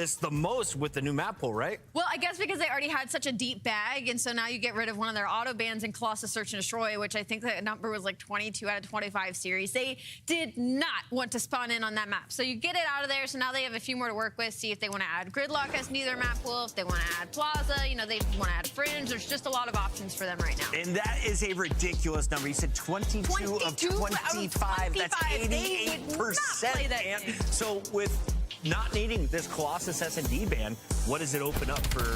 this the most with the new map pool, right? Well, I guess because they already had such a deep bag, and so now you get rid of one of their auto bans in Colossus Search and Destroy, which I think the number was like 22 out of 25 series. They did not want to spawn in on that map. So you get it out of there, so now they have a few more to work with, see if they want to add Gridlock as neither map pool, if they want to add Plaza, you know, they want to add Fringe. There's just a lot of options for them right now. And that is a ridiculous number. You said 22 of 25. That's 88%. So with not needing this Colossus S&D ban, what does it open up for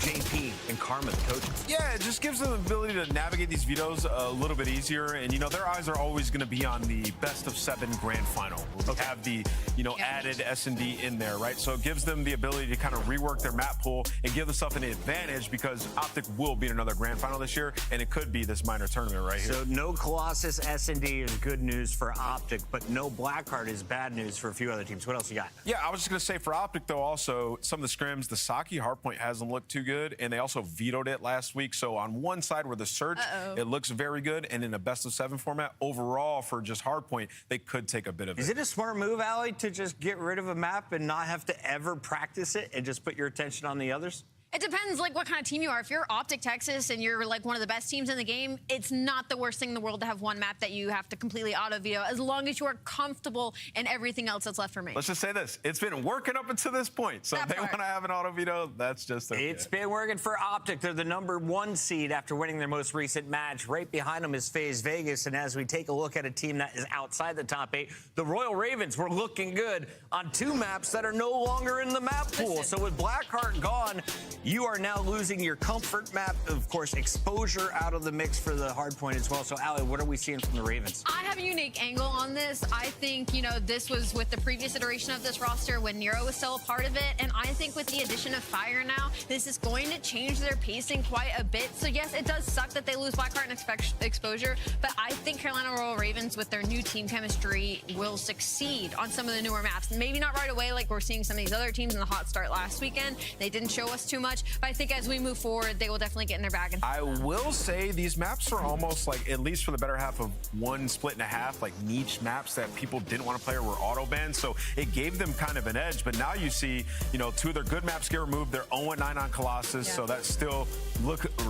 JP and Karma, the coaches? Yeah, it just gives them the ability to navigate these vetoes a little bit easier. And, you know, their eyes are always going to be on the best-of-7 grand final. We have the, you know, added S&D in there, right? So it gives them the ability to kind of rework their map pool and give themselves an advantage because Optic will be in another grand final this year, and it could be this minor tournament right here. So no Colossus S&D is good news for Optic, but no Blackheart is bad news for a few other teams. What else you got? Yeah, I was just going to say for Optic, though, also, some of the scrims, the Saki hardpoint hasn't looked too good, and they also vetoed it last week. So on one side where the Search, it looks very good, and in a best-of-7 format, overall for just hardpoint, they could take a bit of it. Is it a smart move, Allie, to just get rid of a map and not have to ever practice it and just put your attention on the others? It depends, like, what kind of team you are. If you're Optic Texas and you're, like, one of the best teams in the game, it's not the worst thing in the world to have one map that you have to completely auto-veto, as long as you are comfortable in everything else that's left for me. Let's just say this. It's been working up until this point. So if they want to have an auto-veto, that's just okay. It's been working for Optic. They're the #1 seed after winning their most recent match. Right behind them is FaZe Vegas. And as we take a look at a team that is outside the top 8, the Royal Ravens were looking good on 2 maps that are no longer in the map pool. So with Blackheart gone, you are now losing your comfort map, of course, exposure out of the mix for the hardpoint as well. So, Allie, what are we seeing from the Ravens? I have a unique angle on this. I think, you know, this was with the previous iteration of this roster when Nero was still a part of it. And I think with the addition of Fire now, this is going to change their pacing quite a bit. So, yes, it does suck that they lose Blackheart and exposure. But I think Carolina Royal Ravens, with their new team chemistry, will succeed on some of the newer maps. Maybe not right away like we're seeing some of these other teams in the hot start last weekend. They didn't show us too much. But I think as we move forward, they will definitely get in their bag. And I will say these maps are almost like, at least for the better half of one split and a half, like niche maps that people didn't want to play or were auto banned. So it gave them kind of an edge. But now you see, you know, 2 of their good maps get removed. They're 0-9 on Colossus. So that's still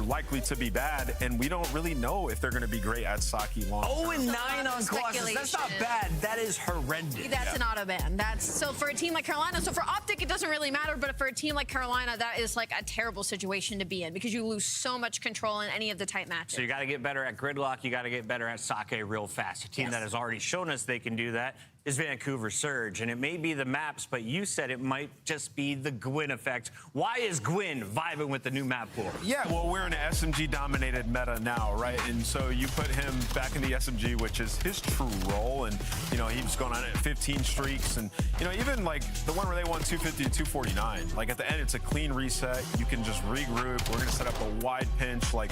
likely to be bad. And we don't really know if they're going to be great at Saki long term. 0-9 on Colossus. That's not bad. That is horrendous. That's an auto ban. That's so for a team like Carolina. So for Optic, it doesn't really matter. But for a team like Carolina, that is like a terrible situation to be in because you lose so much control in any of the tight matches. So you got to get better at Gridlock. You got to get better at Sake real fast. A team that has already shown us they can do that is Vancouver Surge. And it may be the maps, but you said it might just be the Gwyn effect. Why is Gwyn vibing with the new map pool? Yeah, well, we're in an SMG-dominated meta now, right? And so you put him back in the SMG, which is his true role. And, you know, he was going on at 15 streaks. And, you know, even, like, the one where they won 250 to 249, like, at the end, it's a clean reset. You can just regroup. We're going to set up a wide pinch. Like,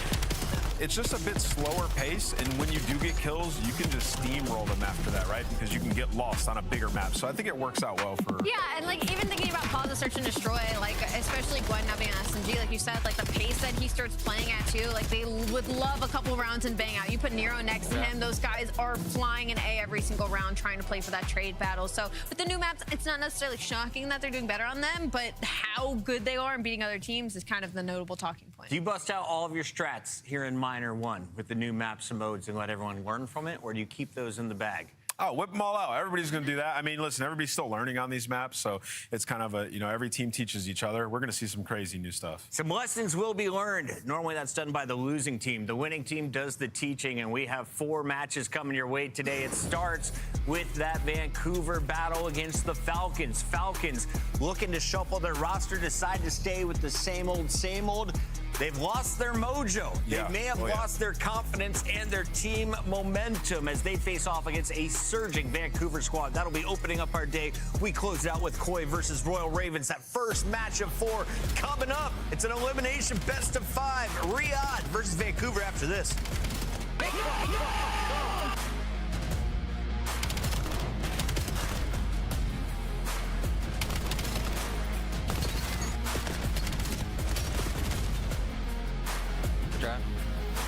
it's just a bit slower pace, and when you do get kills, you can just steamroll them after that, right? Because you can get lost on a bigger map. So I think it works out well for... Yeah, and like even thinking about Plaza Search and Destroy, like especially Gwen now being an SMG, like you said, like the pace that he starts playing at too, like they would love a couple rounds and bang out. You put Nero next to him, those guys are flying an A every single round trying to play for that trade battle. So with the new maps, it's not necessarily shocking that they're doing better on them, but how good they are in beating other teams is kind of the notable talking point. Do you bust out all of your strats here in Minor 1 with the new maps and modes and let everyone learn from it, or do you keep those in the bag? Oh, whip them all out. Everybody's going to do that. I mean, listen, everybody's still learning on these maps, so it's kind of a, you know, every team teaches each other. We're going to see some crazy new stuff. Some lessons will be learned. Normally that's done by the losing team. The winning team does the teaching, and we have 4 matches coming your way today. It starts with that Vancouver battle against the Falcons. Falcons looking to shuffle their roster, decide to stay with the same old, same old. They've lost their mojo. They may have lost their confidence and their team momentum as they face off against a surging Vancouver squad. That'll be opening up our day. We close it out with Koi versus Royal Ravens. That first match of 4 coming up. It's an elimination best of 5. Riyadh versus Vancouver after this.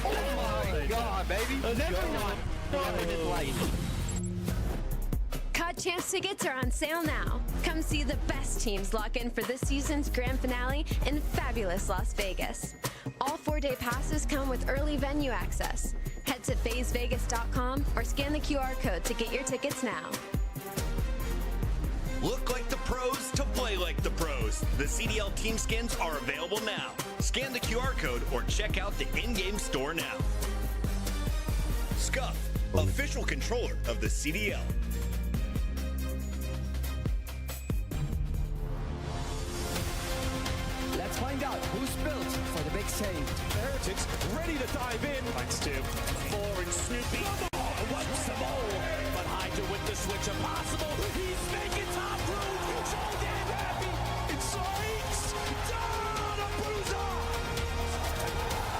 Oh my God, baby. Cut Champs tickets are on sale now. Come see the best teams lock in for this season's grand finale in fabulous Las Vegas. All 4-day passes come with early venue access. Head to phasevegas.com or scan the QR code to get your tickets now. Look like the pros to play like the pros. The CDL team skins are available now. Scan the QR code or check out the in-game store now. Scuff, official controller of the CDL. Let's find out who's built for the big save. Heretics ready to dive in. Thanks to Four and Snoopy. Wants the ball, but Hydra with the switch impossible. He's making top room. So damn happy. It strikes down a bruiser.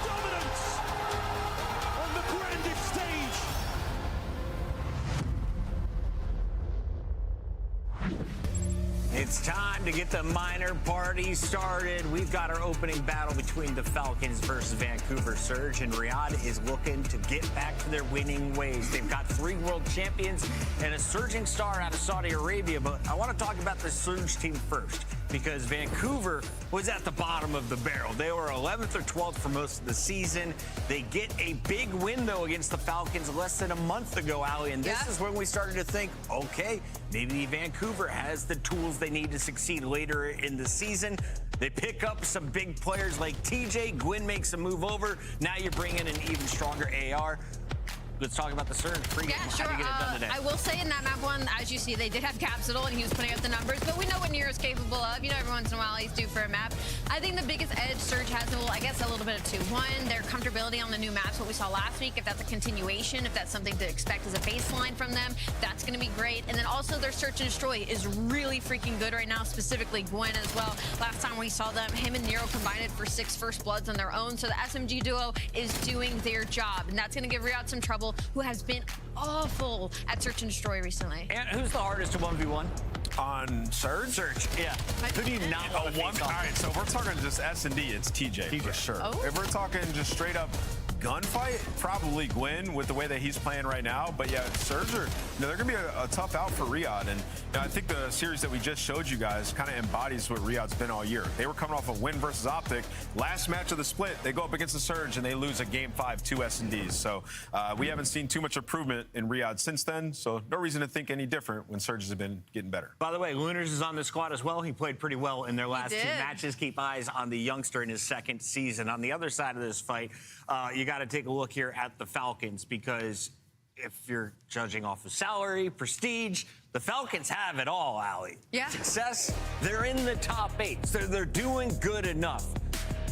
Dominance on the grandest stage. It's time to get the minor party started. We've got our opening battle between the Falcons versus Vancouver Surge, and Riyadh is looking to get back to their winning ways. They've got 3 world champions and a surging star out of Saudi Arabia, but I want to talk about the Surge team first, because Vancouver was at the bottom of the barrel. They were 11th or 12th for most of the season. They get a big win, though, against the Falcons less than a month ago, Ali, and this is when we started to think, okay, maybe Vancouver has the tools they need to succeed later in the season. They pick up some big players like TJ. Gwyn makes a move over. Now you bring in an even stronger AR. Let's talk about the Surge. Yeah, sure. How do you get it done today? I will say in that map one, as you see, they did have Capsidal, and he was putting up the numbers, but we know what Nero's capable of. You know, every once in a while he's due for a map. I think the biggest edge Surge has, well, I guess a little bit of two. One, their comfortability on the new maps, what we saw last week. If that's a continuation, if that's something to expect as a baseline from them, that's going to be great. And then also their Search and Destroy is really freaking good right now, specifically Gwyn as well. Last time we saw them, him and Nero combined it for 6 First Bloods on their own. So the SMG duo is doing their job, and that's going to give Riyadh some trouble, who has been awful at Search and Destroy recently. And who's the hardest to 1v1? On Surge? Surge, yeah. Who do you not want to face off? All right, so if we're talking just S&D, it's TJ for sure. Oh. If we're talking just straight up gunfight, probably Gwyn with the way that he's playing right now. But yeah, Surge are, they're going to be a tough out for Riyadh. And I think the series that we just showed you guys kind of embodies what Riyadh's been all year. They were coming off a win versus Optic. Last match of the split, they go up against the Surge and they lose a game 5 to S&Ds. So we haven't seen too much improvement in Riyadh since then. So no reason to think any different when Surge has been getting better. By the way, Lunars is on the squad as well. He played pretty well in their last 2 matches. Keep eyes on the youngster in his 2nd season. On the other side of this fight, you got to take a look here at the Falcons, because if you're judging off of salary, prestige, the Falcons have it all, Ali. Yeah. Success, they're in the top 8. So they're doing good enough.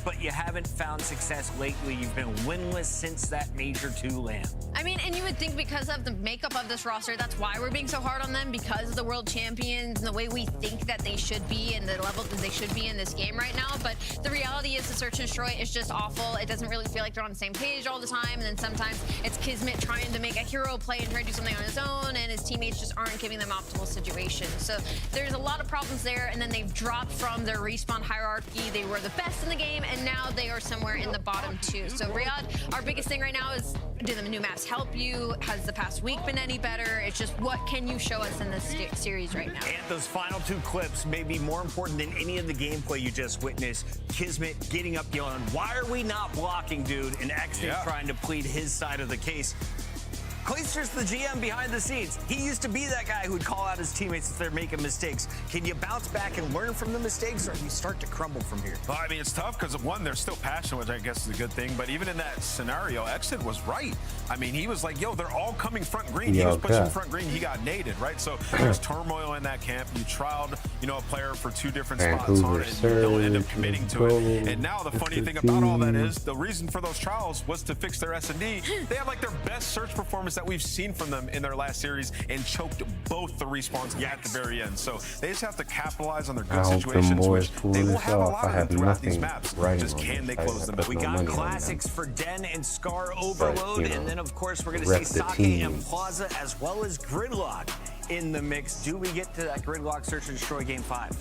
But you haven't found success lately. You've been winless since that Major 2 land. I mean, and you would think because of the makeup of this roster, that's why we're being so hard on them, because of the world champions and the way we think that they should be and the level that they should be in this game right now. But the reality is the Search and Destroy is just awful. It doesn't really feel like they're on the same page all the time. And then sometimes it's Kismet trying to make a hero play and try to do something on his own, and his teammates just aren't giving them optimal situations. So there's a lot of problems there. And then they've dropped from their respawn hierarchy. They were the best in the game, and now they are somewhere in the bottom 2. So Riyadh, our biggest thing right now is, do the new maps help you? Has the past week been any better? It's just, what can you show us in this series right now? And those final 2 clips may be more important than any of the gameplay you just witnessed. Kismet getting up, yelling, "Why are we not blocking, dude?" And Exton trying to plead his side of the case. Clayster's the GM behind the scenes. He used to be that guy who would call out his teammates if they're making mistakes. Can you bounce back and learn from the mistakes, or do you start to crumble from here? Well, I mean, it's tough because, one, they're still passionate, which I guess is a good thing. But even in that scenario, Exit was right. I mean, he was like, yo, they're all coming front green. He was pushing front green. He got naded, right? So there's turmoil in that camp. You trialed, a player for 2 different spots on it, and you don't end up committing to it. And now the funny thing about all that is the reason for those trials was to fix their S&D. They had like their best search performance that we've seen from them in their last series and choked both the respawns at the very end. So they just have to capitalize on their good situations, which they will have a lot of them throughout these maps. Just can they close them? We got classics for Den and Scar Overload, and then of course we're going to see Sake and Plaza as well as Gridlock in the mix. Do we get to that Gridlock Search and Destroy game 5?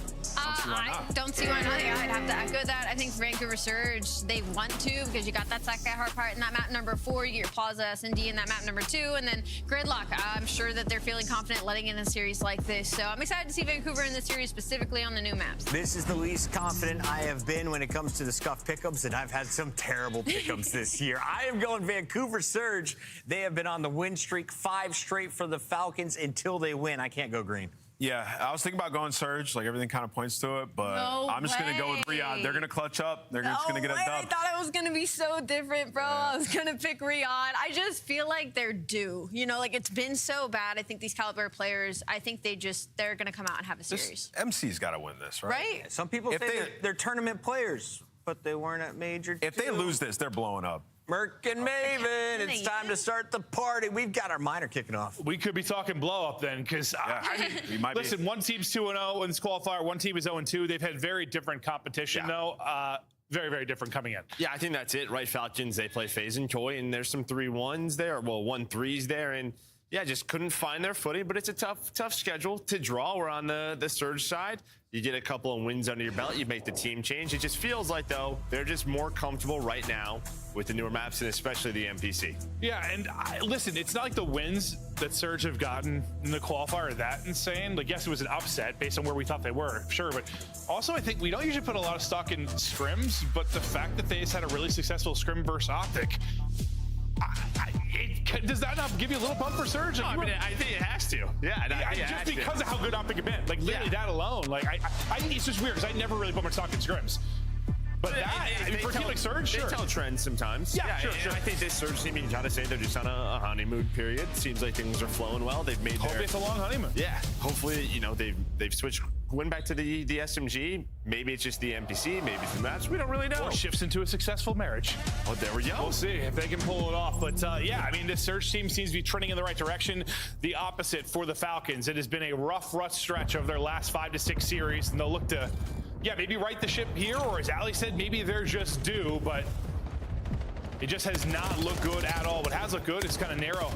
I don't see why not. Yeah, I'd have to echo that. I think Vancouver Surge, they want to because you got that second hard part in that map number 4. You get your Plaza S&D in that map number 2. And then Gridlock, I'm sure that they're feeling confident letting in a series like this. So I'm excited to see Vancouver in this series, specifically on the new maps. This is the least confident I have been when it comes to the scuff pickups, and I've had some terrible pickups this year. I am going Vancouver Surge. They have been on the win streak, 5 straight for the Falcons until they win. I can't go green. Yeah, I was thinking about going Surge. Like, everything kind of points to it, but I'm just going to go with Riyadh. They're going to clutch up. They're just going to get a dub. I thought it was going to be so different, bro. I was going to pick Riyadh. I just feel like they're due. You know, like, it's been so bad. I think these caliber players, I think they're going to come out and have a series. MC's got to win this, right? Right? Some people say they're tournament players, but they weren't at major. If they lose this, they're blowing up. Merc and Maven, it's time to start the party. We've got our minor kicking off. We could be talking blow up then, because listen, one team's 2-0 in this qualifier, one team is 0-2. They've had very different competition, though. Very, very different coming in. Yeah, I think that's it, right? Falcons, they play FaZe and Choi, and there's some 3-1s there. Well, 1-3s there, and yeah, just couldn't find their footing, but it's a tough schedule to draw. We're on the Surge side. You get a couple of wins under your belt, you make the team change. It just feels like, though, they're just more comfortable right now with the newer maps and especially the NPC. Yeah, and listen, it's not like the wins that Surge have gotten in the qualifier are that insane. Like, yes, it was an upset based on where we thought they were, sure, but also I think we don't usually put a lot of stock in scrims, but the fact that they just had a really successful scrim versus Optic, does that not give you a little bump for Surge? No, I mean, I think it has to. Yeah, just because of how good Optic have been. Like, literally that alone. Like, I think it's just weird because I never really put my stock in scrims. But for a team like Surge, they tell trends sometimes. Yeah, sure. I think this Surge team, you can kind of say they're just on a honeymoon period. Seems like things are flowing well. They've made Hope it's a long honeymoon. Yeah, hopefully, you know, they've switched, went back to the SMG. Maybe it's just the NPC, maybe it's the match. We don't really know. Or shifts into a successful marriage. Oh, there we go. We'll see if they can pull it off. But yeah, I mean, this Surge team seems to be trending in the right direction. The opposite for the Falcons. It has been a rough stretch of their last 5 to 6 series, and they'll look to, maybe right the ship here, or as Ali said, maybe they're just due, but it just has not looked good at all. What has looked good is kind of narrow.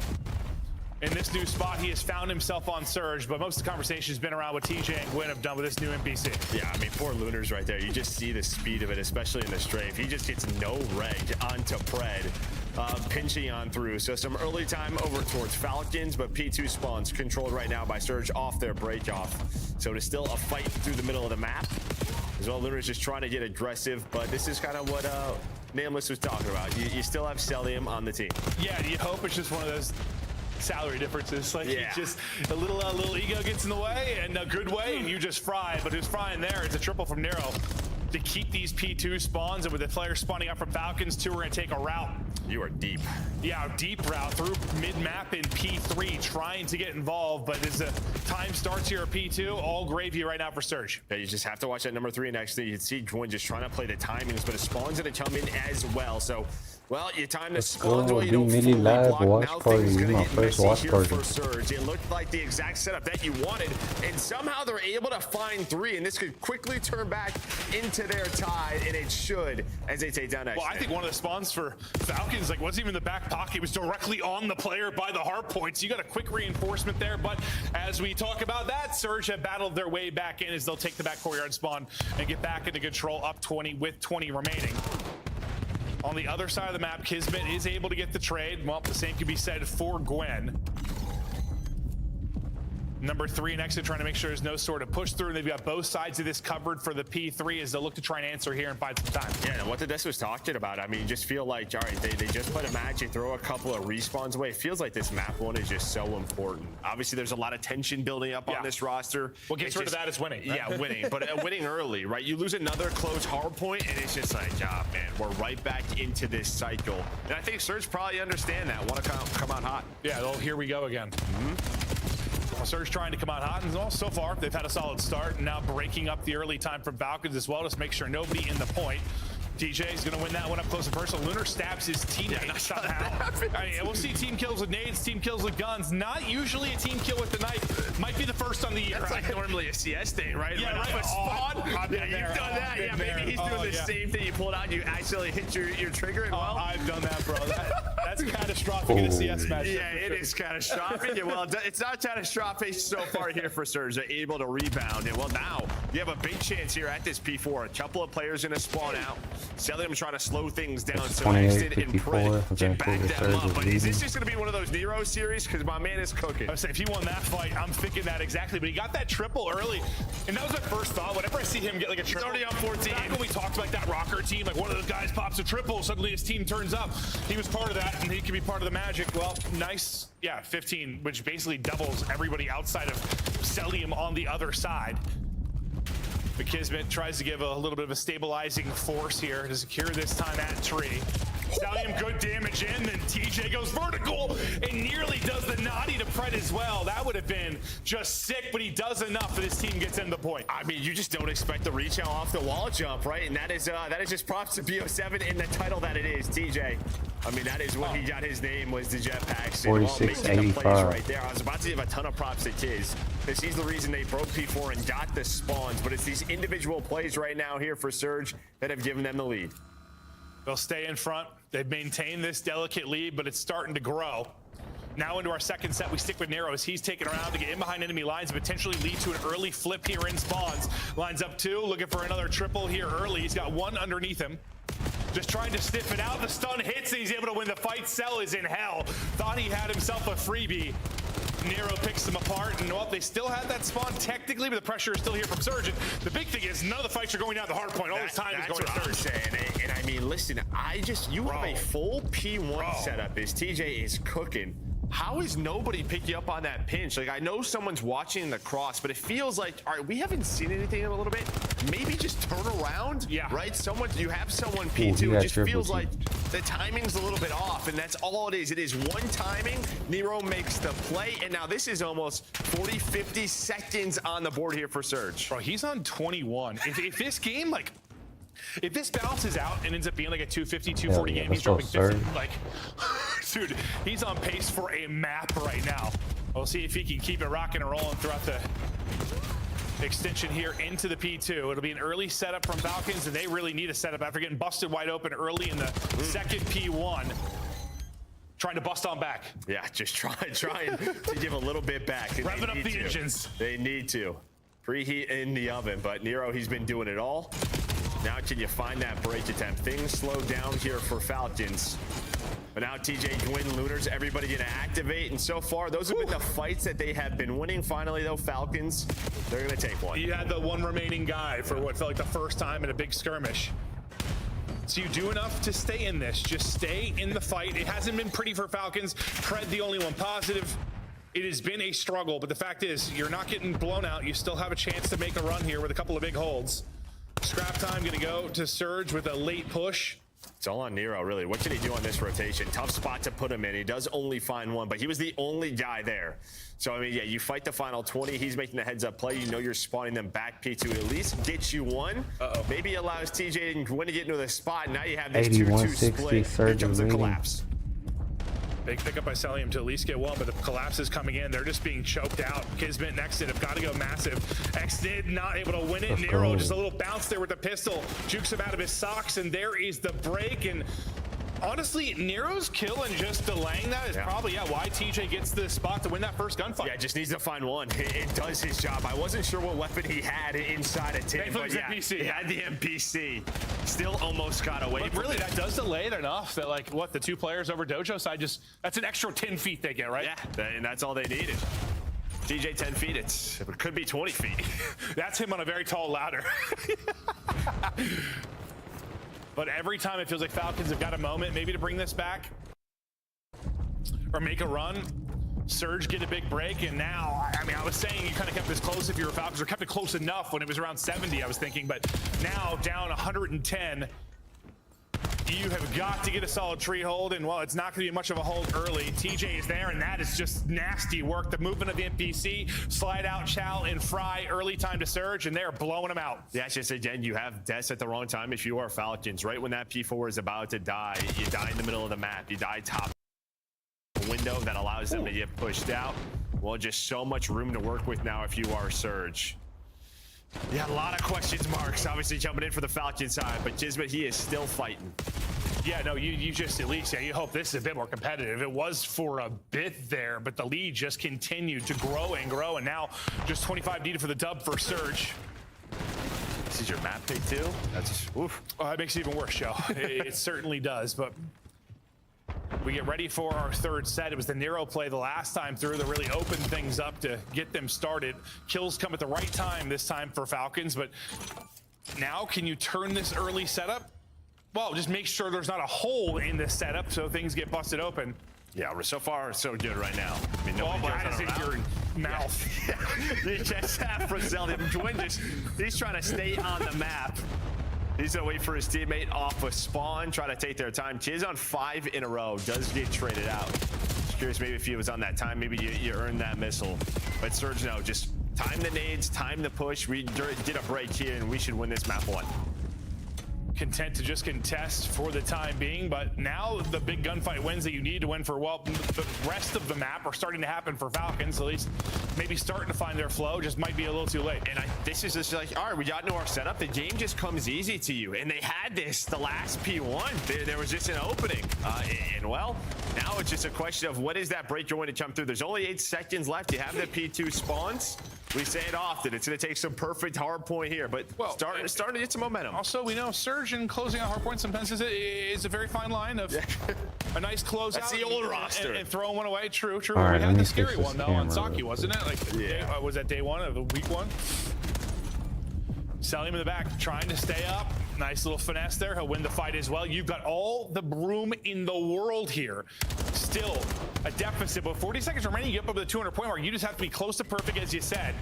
In this new spot, he has found himself on Surge, but most of the conversation has been around what TJ and Gwyn have done with this new NPC. Yeah, I mean, poor Lunar's right there. You just see the speed of it, especially in the strafe. He just gets no reg onto Pred, pinching on through. So some early time over towards Falcons, but P2 spawns controlled right now by Surge off their break off. So it is still a fight through the middle of the map. As well, Lunar's just trying to get aggressive, but this is kind of what Nameless was talking about. You still have Celium on the team. Yeah, you hope it's just one of those salary differences. Like, it's just a little ego gets in the way, and a good way, and you just fry. But who's frying there is a triple from Nero to keep these P2 spawns, and with the players spawning up from Falcons, 2 are going to take a route. You are deep. Yeah, deep route through mid-map in P3, trying to get involved, but as the time starts here at P2, all gravy right now for Surge. Yeah, you just have to watch that number 3, and actually you can see Gwyn just trying to play the timings, but it spawns going to come in as well. So, well, your time to spawn, you don't fully block. Now things going to get messy here for Surge. It looked like the exact setup that you wanted, and somehow they're able to find 3, and this could quickly turn back into their tie, and it should as they take down X. Well, I think one of the spawns for Falcons, like, wasn't even the back pocket. It was directly on the player by the hard points. You got a quick reinforcement there, but as we talk about that, Surge have battled their way back in as they'll take the back courtyard spawn and get back into control, up 20 with 20 remaining. On the other side of the map, Kismet is able to get the trade. Well, the same can be said for Gwyn. Number 3 and Exit trying to make sure there's no sort of push through, and they've got both sides of this covered for the P3 as they'll look to try and answer here and find some time. Yeah, and what the Des was talking about, I mean, you just feel like, all right, they just put a match, you throw a couple of respawns away. It feels like this map 1 is just so important. Obviously, there's a lot of tension building up on this roster. What gets rid of that is winning. Right? Yeah, winning, but winning early, right? You lose another close hard point, and it's just like, ah, man, we're right back into this cycle. And I think Surge probably understand that, want to come out hot. Yeah, well, here we go again. Surge trying to come out hot, and so far they've had a solid start, and now breaking up the early time from Falcons as well, just make sure nobody in the point. DJ is going to win that one up close and personal. Lunar stabs his teammate somehow. I mean, we'll see team kills with nades, team kills with guns. Not usually a team kill with the knife. Might be the first on the year. That's like normally a CS thing, right? Yeah, right. A spawn. Yeah, you've done that. Yeah, maybe he's doing the same thing. You pull it out, and you accidentally hit your trigger. And well, I've done that, bro. That's catastrophic in a CS match. Yeah, it is catastrophic. Well, it's not catastrophic so far here for Surge. They're able to rebound, and well, now You have a big chance here at this P4. A couple of players going to spawn out. Cellium trying to slow things down so Exit and Pred can back them up. But is this just going to be one of those Nero series? Because my man is cooking. I would say if he won that fight, I'm thinking that exactly. But he got that triple early. And that was my first thought. Whenever I see him get like a triple. He's already on 14. Back when we talked about that Rocker team, like one of those guys pops a triple, suddenly his team turns up. He was part of that, and he can be part of the magic. Well, nice. Yeah, 15, which basically doubles everybody outside of Cellium on the other side. But Kismet tries to give a little bit of a stabilizing force here to secure this time at tree. Cellium good damage in, then TJ goes vertical and nearly does the naughty to Pred as well. That would have been just sick, but he does enough that his team gets in the point. I mean, you just don't expect the reach out off the wall jump, right? And that is just props to BO7 in the title that it is, TJ. I mean, that is what he got his name, was the jetpacks. 46-85 right there. I was about to give a ton of props to Kiz, because he's the reason they broke P4 and got the spawns. But it's these individual plays right now here for Surge that have given them the lead. They'll stay in front. They've maintained this delicate lead, but it's starting to grow. Now into our second set, we stick with Nero as he's taken around to get in behind enemy lines and potentially lead to an early flip here in spawns. Lines up 2, looking for another triple here early. He's got 1 underneath him. Just trying to stiff it out. The stun hits and he's able to win the fight. Cell is in hell. Thought he had himself a freebie. Nero picks them apart, and well, they still had that spawn technically, but the pressure is still here from Surge. And the big thing is none of the fights are going down the hard point. All this time is going to Surge. Saying. And I mean, listen, you have a full P1 setup as TJ is cooking. How is nobody picking up on that pinch? Like, I know someone's watching the cross, but it feels like, all right, we haven't seen anything in a little bit. Maybe just turn around, right? You have someone P2. It just feels like the timing's a little bit off, and that's all it is. It is one timing. Nero makes the play, and now this is almost 40, 50 seconds on the board here for Surge. Bro, he's on 21. If this game, like, if this balances out and ends up being like a 250, 240 game, he's dropping 50. Like, dude, he's on pace for a map right now. We'll see if he can keep it rocking and rolling throughout the extension here into the P2. It'll be an early setup from Falcons, and they really need a setup after getting busted wide open early in the second P1. Trying to bust on back. Yeah, just trying to give a little bit back. Revving up the engines. They need to. Preheat in the oven, but Nero, he's been doing it all. Now can you find that break attempt? Things slow down here for Falcons. But now TJ, Gwyn, Lunars, everybody gonna activate. And so far, those have been the fights that they have been winning. Finally, though, Falcons, they're gonna take one. You had the one remaining guy for what felt like the first time in a big skirmish. So you do enough to stay in this. Just stay in the fight. It hasn't been pretty for Falcons. Pred the only one positive. It has been a struggle, but the fact is, you're not getting blown out. You still have a chance to make a run here with a couple of big holds. Scrap time gonna go to Surge with a late push. It's all on Nero, really. What can he do on this rotation? Tough spot to put him in. He does only find one, but he was the only guy there. So, I mean, yeah, you fight the final 20. He's making the heads-up play. You know you're spawning them back P2. At least get you one. Maybe allows TJ and Gwyn to get into the spot. Now you have this 2-2 split. Here comes the collapse. Big pickup by Cellium to at least get one, but the collapse is coming in. They're just being choked out. Kismet and Exit have got to go massive. Exit not able to win it. Nero just a little bounce there with the pistol. Jukes him out of his socks, and there is the break. And honestly, Nero's kill and just delaying that is probably why TJ gets the spot to win that first gunfight. Yeah, just needs to find one. It does his job. I wasn't sure what weapon he had inside of Tim, but yeah, he had the MPC. Still almost got away. But really, that does delay it enough that, like, what, the two players over Dojo side that's an extra 10 feet they get, right? Yeah, and that's all they needed. TJ 10 feet, it could be 20 feet. That's him on a very tall ladder. But every time it feels like Falcons have got a moment maybe to bring this back or make a run. Surge get a big break, and now, I mean, I was saying you kind of kept this close if you were Falcons, or kept it close enough when it was around 70, I was thinking, but now down 110, you have got to get a solid tree hold, and well, it's not going to be much of a hold early. TJ is there, and that is just nasty work. The movement of the NPC, slide out Chow and Fry, early time to Surge, and they're blowing them out. Yeah, it's just, again, you have deaths at the wrong time if you are Falcons. Right when that P4 is about to die, you die in the middle of the map, you die top window that allows them to get pushed out. Well, just so much room to work with now if you are Surge. Yeah, a lot of questions marks obviously jumping in for the Falcon side, but Kismet, he is still fighting. Yeah, no, you just at least, you hope this is a bit more competitive. It was for a bit there, but the lead just continued to grow and grow, and now just 25 needed for the dub for Surge. is your map pick too. That's just, oof. Oh, that makes it even worse, Joe. It certainly does, but we get ready for our third set. It was the Nero play the last time through that really opened things up to get them started. Kills come at the right time this time for Falcons, but now can you turn this early setup? Well, just make sure there's not a hole in this setup so things get busted open. Yeah, we're so far so good right now. I mean, Oh, but that is in your mouth. Yeah. You just have Brazil. He's trying to stay on the map. He's gonna wait for his teammate off a spawn, try to take their time. Chiz on 5 in a row, does get traded out. Just curious, maybe if he was on that time, maybe you earned that missile. But Surge, no, just time the nades, time the push. We get a break here, and we should win this map 1. Content to just contest for the time being, but now the big gunfight wins that you need to win for, well, the rest of the map are starting to happen for Falcons, at least maybe starting to find their flow, just might be a little too late. And this is just like, all right, we got into our setup. The game just comes easy to you. And they had this the last P1. There was just an opening. And well, now it's just a question of what is that break going to come through? There's only 8 seconds left. You have the P2 spawns. We say it often. It's going to take some perfect hard point here, but starting to get some momentum. Also, we know Surge in closing out hard points sometimes is a very fine line of a nice closeout. That's the old roster. And throwing one away. True. All right, we had the scary fix this one, though, on camera Saki, wasn't it? Like, was that day 1 of the week 1? Selling him in the back, trying to stay up. Nice little finesse there. He'll win the fight as well. You've got all the room in the world here. Still a deficit, but 40 seconds remaining. You get up over the 200-point mark. You just have to be close to perfect, as you said.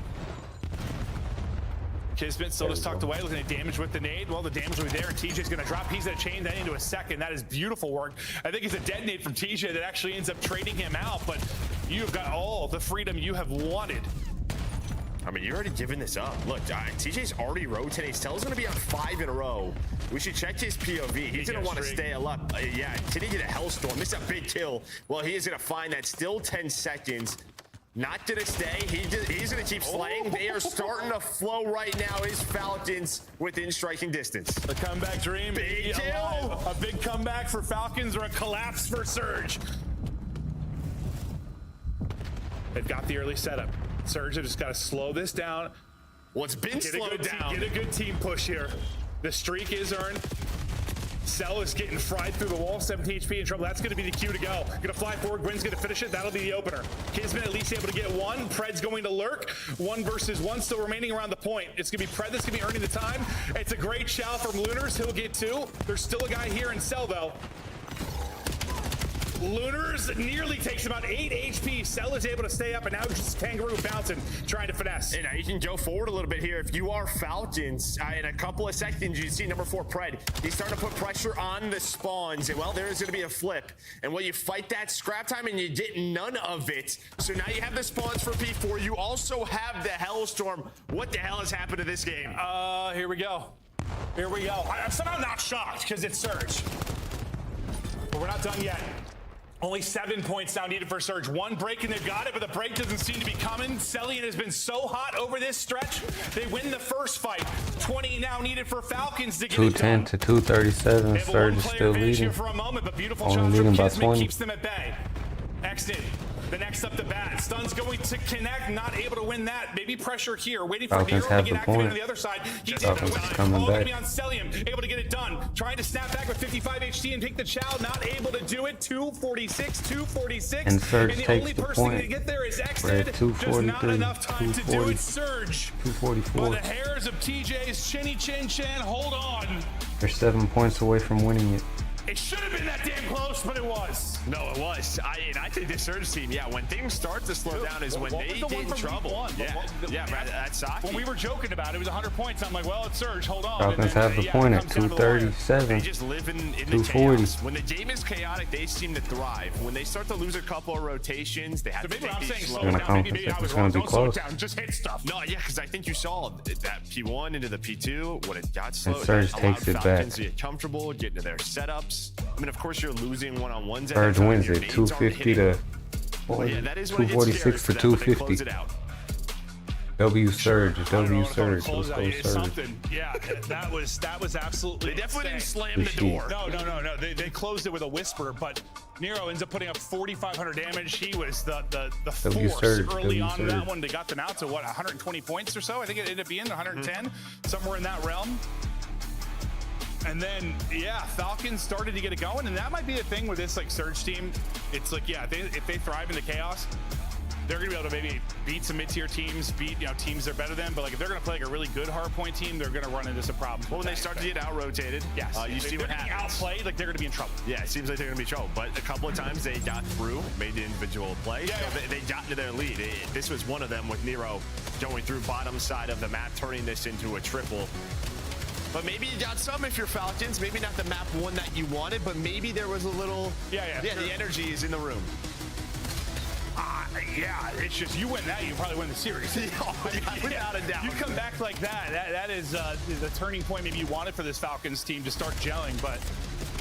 Kismet still just tucked away, looking at damage with the nade. Well, the damage will be there, and TJ's going to drop. He's going to chain that into a second. That is beautiful work. I think it's a dead nade from TJ that actually ends up trading him out, but you've got all the freedom you have wanted. I mean, you're already giving this up. Look, TJ's already rotating. Stell's going to be on 5 in a row. We should check his POV. He's going to want to stay up. Yeah, can he get a Hellstorm? This is a big kill. Well, he is going to find that. Still 10 seconds. Not gonna stay. He's gonna keep slaying. They are starting to flow right now. Is Falcons within striking distance. The comeback dream. Big kill. A big comeback for Falcons or a collapse for Surge. They've got the early setup. Surge have just got to slow this down. Well, it's been slowed down. Get a good team push here. The streak is earned. Cell is getting fried through the wall, 17 HP in trouble. That's going to be the cue to go. Going to fly forward. Gwen's going to finish it. That'll be the opener. Kismet at least able to get one. Pred's going to lurk. 1 versus 1 still remaining around the point. It's going to be Pred that's going to be earning the time. It's a great shout from Lunars. He'll get 2. There's still a guy here in Cell, though. Lunars nearly takes about 8 HP. Cell is able to stay up, and now just Kangaroo bouncing, trying to finesse. And you can go forward a little bit here. If you are Falcons, in a couple of seconds, you see number 4, Pred. He's starting to put pressure on the spawns. And, well, there's going to be a flip. And when you fight that scrap time, and you get none of it. So now you have the spawns for P4. You also have the Hellstorm. What the hell has happened to this game? Here we go. Here we go. I'm somehow not shocked because it's Surge. But we're not done yet. Only 7 points now needed for Surge. 1 break and they've got it, but the break doesn't seem to be coming. Cellian has been so hot over this stretch. They win the first fight. 20 now needed for Falcons to get 210 to 237. Surge is still leading. For a moment, but beautiful Only leading by 20. Keeps them at bay. Exit. The next up the bat. Stun's going to connect, not able to win that. Maybe pressure here, waiting for Falcons Nero to get have the activated point. on the other side. He's Falcons able to coming back. on Cellium, able to get it done. Trying to snap back with 55 HD and take the chow, not able to do it. 246, 246. And Surge the takes only the person point. to get there is We're Exit. at Just not 243, enough time to do it. 240, Surge. 244. By the hairs of TJ's chinny chin chan. Hold on. They're 7 points away from winning it. It should have been that damn close, but it was. No, it was. I think the Surge team, when things start to slow down is when they get in trouble. That's Saki. When we were joking about it, it was 100 points. I'm like, well, it's Surge. Hold on. Falcons have the point at 237. They just live in the 240. chaos. When the game is chaotic, they seem to thrive. When they start to lose a couple of rotations, they have to take these slow Gonna down. come. Maybe I was It's wrong. gonna be Don't slow it close. down. Just hit stuff. No, because I think you saw that P1 into the P2 when it got slowed. Surge allowed takes it Falcons back. to get comfortable, get into their setups. I mean, of course, you're losing one-on-ones. Surge wins it 250 to that is when it gets 246 to scary for them, but they close 250. it out. W surge, W surge. Close Let's out. go It's surge. something. Yeah, that was absolutely. They definitely didn't insane. slam the door. No. They closed it with a whisper, but Nero ends up putting up 4,500 damage. He was the W force surge, early W on in that surge. one. They got them out to what, 120 points or so? I think it ended up being 110, somewhere in that realm. And then, yeah, Falcons started to get it going, and that might be the thing with this like Surge team. It's like, yeah, if they thrive in the chaos, they're gonna be able to maybe beat some mid-tier teams, beat teams that are better than. But like if they're gonna play like a really good hardpoint team, they're gonna run into some problems. Well, when they start to get out-rotated, yes, you see what happens. Outplayed, like they're gonna be in trouble. Yeah, it seems like they're gonna be in trouble. But a couple of times they got through, made the individual play. Yeah, so they got into their lead. This was one of them with Nero going through bottom side of the map, turning this into a triple. But maybe you got some if you're Falcons. Maybe not the map one that you wanted, but maybe there was a little. Yeah, sure. The energy is in the room. Yeah, it's just you win that, you probably win the series. Without a doubt. You come back like that. That is the turning point maybe you wanted for this Falcons team to start gelling. But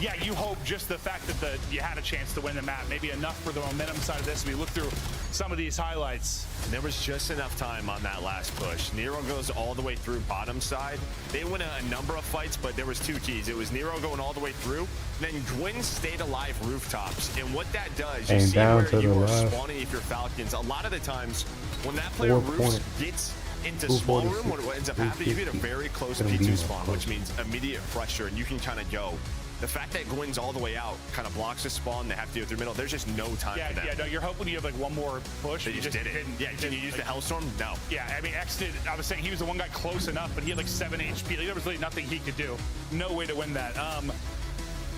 yeah, you hope just the fact that you had a chance to win the map, maybe enough for the momentum side of this. We look through some of these highlights. And there was just enough time on that last push. Nero goes all the way through bottom side. They win a number of fights, but there was two keys. It was Nero going all the way through, then Gwyn stayed alive rooftops. And what that does, you see where you are spawning if you're Falcons. A lot of the times, when that player roofs gets into small room, what ends up happening, you get a very close P2 spawn, which means immediate pressure, and you can kind of go. The fact that Gwyn's all the way out kind of blocks the spawn. They have to go through middle. There's just no time for them. Yeah, no, you're hoping you have like one more push. They just didn't. Yeah, can you use the Hellstorm? No. Yeah, I mean, X did. I was saying he was the one guy close enough, but he had like 7 HP. Like, there was really nothing he could do. No way to win that.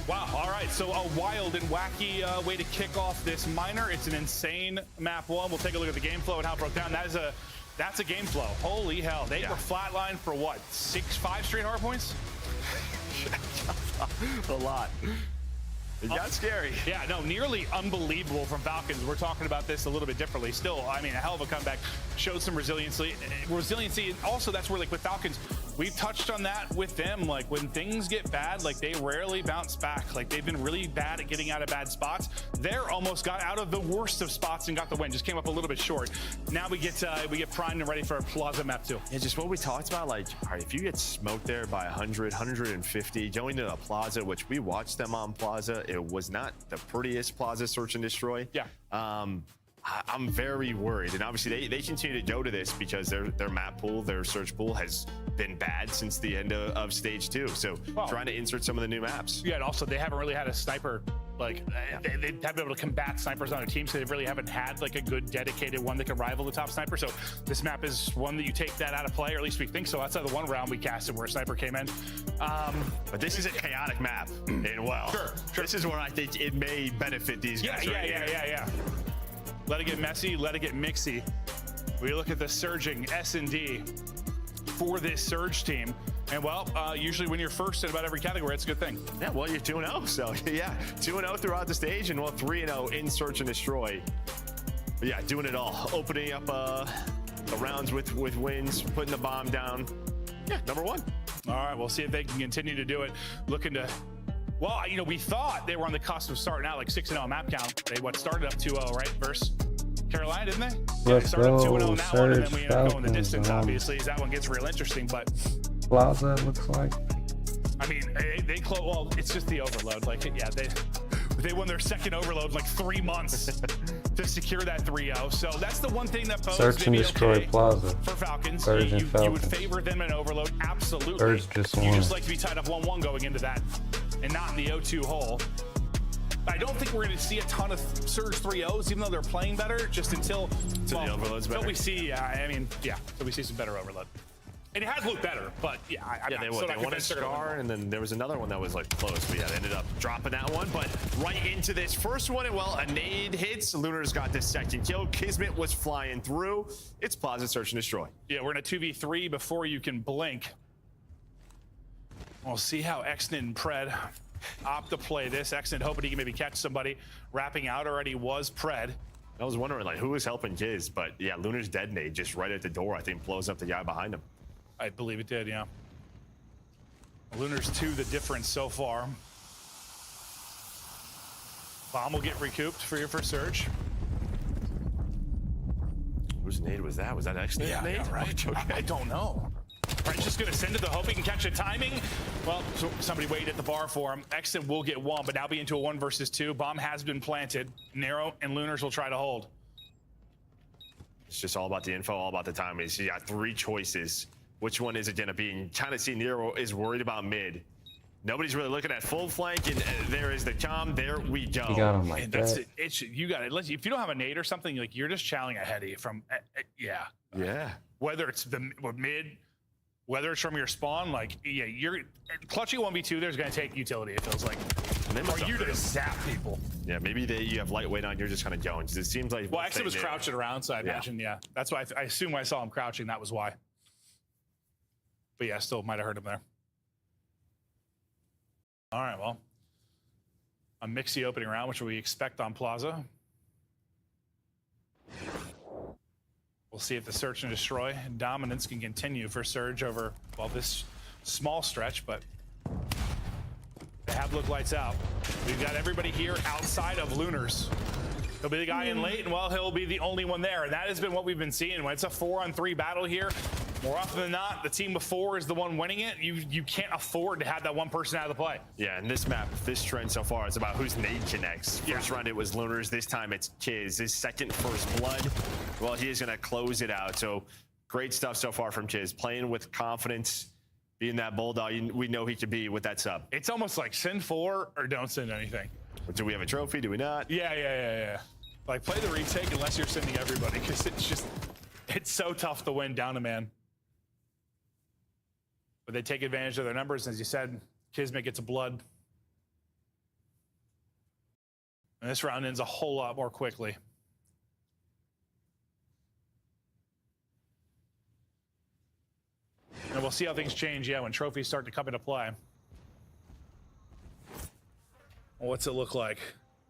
Wow, all right, so a wild and wacky way to kick off this minor. It's an insane map one. We'll take a look at the game flow and how it broke down. That's a game flow. Holy hell. They were flatlined for what, 5 straight hard points? A lot. It got scary. Yeah, no, nearly unbelievable from Falcons. We're talking about this a little bit differently. Still, I mean, a hell of a comeback. Showed some resiliency. And also, that's where, like, with Falcons, we've touched on that with them. Like, when things get bad, like, they rarely bounce back. Like, they've been really bad at getting out of bad spots. They're almost got out of the worst of spots and got the win. Just came up a little bit short. Now we get primed and ready for a Plaza map 2. Yeah, just what we talked about, like, all right, if you get smoked there by 100, 150, going to the Plaza, which we watched them on Plaza, it was not the prettiest Plaza search and destroy. Yeah. I'm very worried, and obviously they continue to go to this because their map pool, their search pool has been bad since the end of stage 2. So trying to insert some of the new maps. Yeah, and also they haven't really had a sniper. Like they haven't been able to combat snipers on their team, so they really haven't had like a good dedicated one that can rival the top sniper. So this map is one that you take that out of play, or at least we think so. Outside the one round we casted where a sniper came in. But this is a chaotic map, and sure. This is where I think it may benefit these guys. Yeah. Let it get messy, let it get mixy. We look at the surging S&D for this Surge team. And usually when you're first in about every category, it's a good thing. Yeah, well, you're 2-0. So yeah, 2-0 throughout the stage, and 3-0 in Search and Destroy. But yeah, doing it all. Opening up the rounds with wins, putting the bomb down. Yeah, number 1. All right, we'll see if they can continue to do it. Looking to, we thought they were on the cusp of starting out like 6-0 map count. They started up 2-0, right? Versus Carolina, didn't they? Yeah, they started up 2-0 in that one, and then we ended up going the distance, obviously, as that one gets real interesting. But Plaza, it looks like. I mean, they close. Well, it's just the overload. Like, yeah, they won their second overload in like 3 months to secure that 3-0. So that's the one thing that bodes Search and Destroy Plaza for Falcons. Surge You would favor them in an overload, absolutely. Surge just won. You just like to be tied up 1-1 going into that, and not in the 0-2 hole. I don't think we're going to see a ton of Surge 3-0s, even though they're playing better, just until the overload's better. Until we see, until we see some better overload. And it has looked better, but they won a Scar, and then there was another one that was like close. But yeah, they ended up dropping that one. But right into this first one, and a nade hits. Lunar's got the second kill. Kismet was flying through. It's Plaza Search and Destroy. Yeah, we're in a 2v3 before you can blink. We'll see how Exnit and Pred opt to play this. Exnit hoping he can maybe catch somebody. Wrapping out already was Pred. I was wondering like who was helping Kiz, but yeah, Lunar's dead nade just right at the door, I think, blows up the guy behind him. I believe it did, yeah. Lunar's 2 the difference so far. Bomb will get recouped for your first Surge. There's nade was that? Was that X nade? Yeah, right. Okay. I don't know. French is going to send it, hope he can catch the timing. Well, somebody waited at the bar for him. Exit will get one, but now be into a 1 versus 2. Bomb has been planted. Nero and Lunars will try to hold. It's just all about the info, all about the timing. So you got 3 choices. Which one is it going to be? And kind of see Nero is worried about mid. Nobody's really looking at full flank, and there is the comm. There we go. You got him like And that. that's it. You got it. If you don't have a nade or something, like you're just challenging a heady from, yeah. Whether it's the mid, whether it's from your spawn, like you're clutching 1v2. There's going to take utility. It feels like, or you just zap people. Yeah, maybe you have lightweight on. You're just kind of going. It seems like. Well, Exit was crouching around, so I imagine, yeah. That's why I assume I saw him crouching. That was why. But yeah, still might have heard him there. All right, well, a mixy opening round, which we expect on Plaza. We'll see if the search and destroy dominance can continue for Surge over, well, this small stretch, but they have looked lights out. We've got everybody here outside of Lunars. He'll be the guy in late, and well, he'll be the only one there. And that has been what we've been seeing. When it's a 4-on-3 battle here, more often than not, the team before is the one winning it. You can't afford to have that one person out of the play. Yeah, and this map, this trend so far is about whose nade connects. First round it was Lunars. This time it's Chiz. His second first blood. Well, he is going to close it out. So great stuff so far from Chiz. Playing with confidence, being that bulldog we know he could be with that sub. It's almost like send 4 or don't send anything. Do we have a trophy? Do we not? Yeah. Like, play the retake unless you're sending everybody, because it's so tough to win down a man. But they take advantage of their numbers. As you said, Kismet gets a blood. And this round ends a whole lot more quickly. And we'll see how things change, when trophies start to come into play. Well, what's it look like?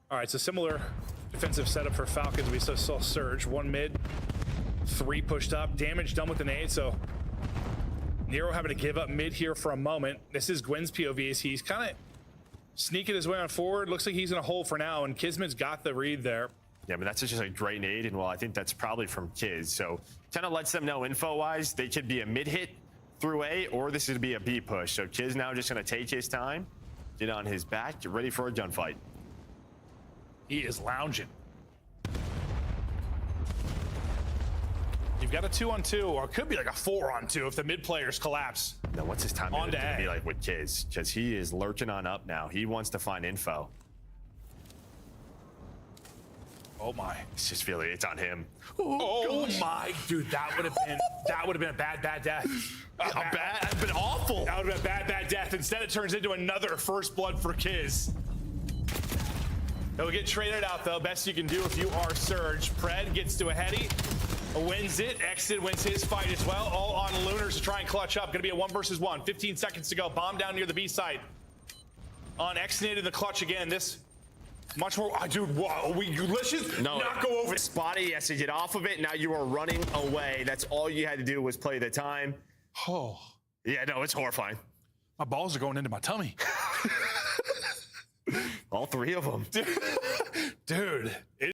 All right, it's a similar defensive setup for Falcons. We saw Surge, 1 mid, 3 pushed up, damage done with the nade, so Nero having to give up mid here for a moment. This is Gwen's POV as he's kind of sneaking his way on forward. Looks like he's in a hole for now, and Kismet's got the read there. Yeah, but that's just a great nade, and well, I think that's probably from Kiz. So kind of lets them know info-wise they could be a mid hit through A, or this would be a B push. So Kiz now just going to take his time, get on his back, get ready for a gunfight. He is lounging. You've got a 2-on-2, or it could be like a 4-on-2 if the mid players collapse. Now, what's his time on to be like with Kiz? Because he is lurking on up now. He wants to find info. Oh my! It's just feeling it's on him. Oh my, dude, that would have been a bad death. That'd been awful. That would have been a bad death. Instead, it turns into another first blood for Kiz. He'll get traded out though. Best you can do if you are Surge. Pred gets to a heady, wins it. Exit wins his fight as well. All on Lunars to try and clutch up. Gonna be a 1 versus 1. 15 seconds to go. Bomb down near the B site. On Exit in the clutch again. This much more. Dude, wow, let's just not go over. Spotty, yes, to get off of it. Now you are running away. That's all you had to do was play the time. Oh. Yeah, no, it's horrifying. My balls are going into my tummy. All 3 of them. Dude.